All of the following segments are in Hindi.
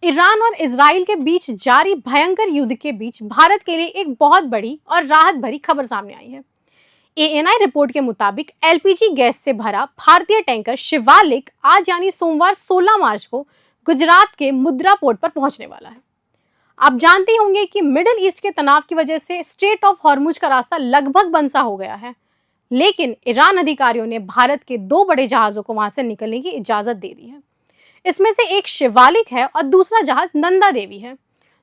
ईरान और इजराइल के बीच जारी भयंकर युद्ध के बीच भारत के लिए एक बहुत बड़ी और राहत भरी खबर सामने आई है। एएनआई रिपोर्ट के मुताबिक एलपीजी गैस से भरा भारतीय टैंकर शिवालिक आज यानी सोमवार 16 मार्च को गुजरात के मुद्रा पोर्ट पर पहुंचने वाला है। आप जानते होंगे कि मिडिल ईस्ट के तनाव की वजह से स्ट्रेट ऑफ हॉर्मुज का रास्ता लगभग बंद हो गया है, लेकिन ईरान अधिकारियों ने भारत के 2 बड़े जहाजों को वहां से निकलने की इजाजत दे दी है। इसमें से एक शिवालिक है और दूसरा जहाज नंदा देवी है,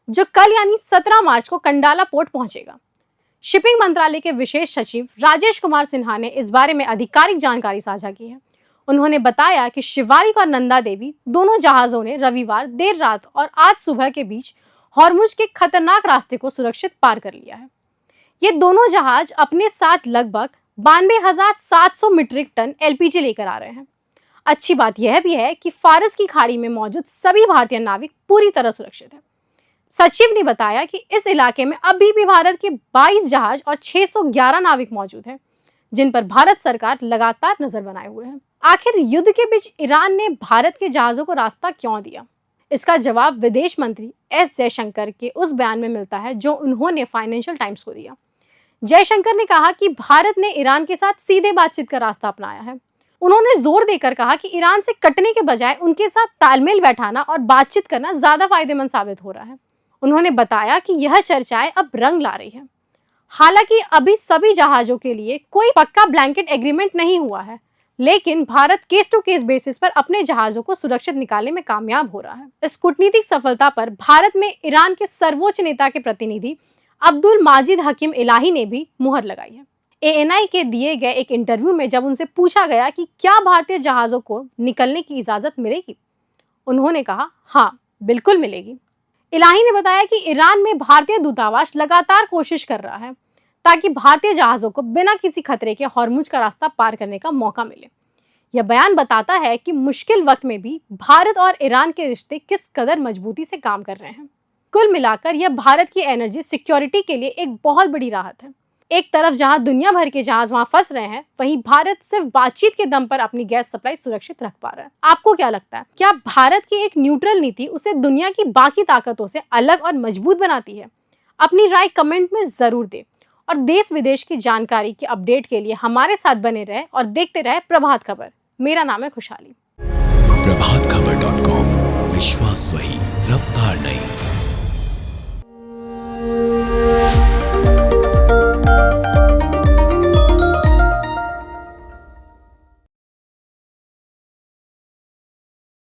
जो कल यानी 17 मार्च को कंडाला पोर्ट पहुंचेगा। शिपिंग मंत्रालय के विशेष सचिव राजेश कुमार सिन्हा ने इस बारे में आधिकारिक जानकारी साझा की है। उन्होंने बताया कि शिवालिक और नंदा देवी दोनों जहाजों ने रविवार देर रात और आज सुबह के बीच हॉर्मुज के खतरनाक रास्ते को सुरक्षित पार कर लिया है। ये दोनों जहाज अपने साथ लगभग 92,700 मीट्रिक टन एलपीजी लेकर आ रहे हैं। अच्छी बात यह भी है कि फारस की खाड़ी में मौजूद सभी भारतीय नाविक पूरी तरह सुरक्षित हैं। सचिव ने बताया कि इस इलाके में अभी भी भारत के 22 जहाज और 611 नाविक मौजूद हैं, जिन पर भारत सरकार लगातार नजर बनाए हुए है। आखिर युद्ध के बीच ईरान ने भारत के जहाजों को रास्ता क्यों दिया? इसका जवाब विदेश मंत्री एस जयशंकर के उस बयान में मिलता है जो उन्होंने फाइनेंशियल टाइम्स को दिया। जयशंकर ने कहा कि भारत ने ईरान के साथ सीधे बातचीत का रास्ता अपनाया है। उन्होंने जोर देकर कहा कि ईरान से कटने के बजाय उनके साथ तालमेल बैठाना और बातचीत करना ज्यादा फायदेमंद साबित हो रहा है। उन्होंने बताया कि यह चर्चाएं अब रंग ला रही है। हालांकि अभी सभी जहाजों के लिए कोई पक्का ब्लैंकेट एग्रीमेंट नहीं हुआ है, लेकिन Bharat case to case basis पर अपने जहाजों को सुरक्षित निकालने में कामयाब हो रहा है। इस कूटनीतिक सफलता पर भारत में ईरान के सर्वोच्च नेता के प्रतिनिधि अब्दुल माजिद हकीम इलाही ने भी मुहर लगाई है। एएनआई के दिए गए एक इंटरव्यू में जब उनसे पूछा गया कि क्या भारतीय जहाजों को निकलने की इजाजत मिलेगी, उन्होंने कहा, हाँ, बिल्कुल मिलेगी। इलाही ने बताया कि ईरान में भारतीय दूतावास लगातार कोशिश कर रहा है ताकि भारतीय जहाजों को बिना किसी खतरे के हॉर्मुज का रास्ता पार करने का मौका मिले। यह बयान बताता है कि मुश्किल वक्त में भी भारत और ईरान के रिश्ते किस कदर मजबूती से काम कर रहे हैं। कुल मिलाकर यह भारत की एनर्जी सिक्योरिटी के लिए एक बहुत बड़ी राहत है। एक तरफ जहां दुनिया भर के जहाज वहां फंस रहे हैं, वहीं भारत सिर्फ बातचीत के दम पर अपनी गैस सप्लाई सुरक्षित रख पा रहा है। आपको क्या लगता है, क्या भारत की एक न्यूट्रल नीति उसे दुनिया की बाकी ताकतों से अलग और मजबूत बनाती है? अपनी राय कमेंट में जरूर दें और देश विदेश की जानकारी के अपडेट के लिए हमारे साथ बने रहे और देखते रहे प्रभात खबर। मेरा नाम है खुशहाली। प्रभात खबर।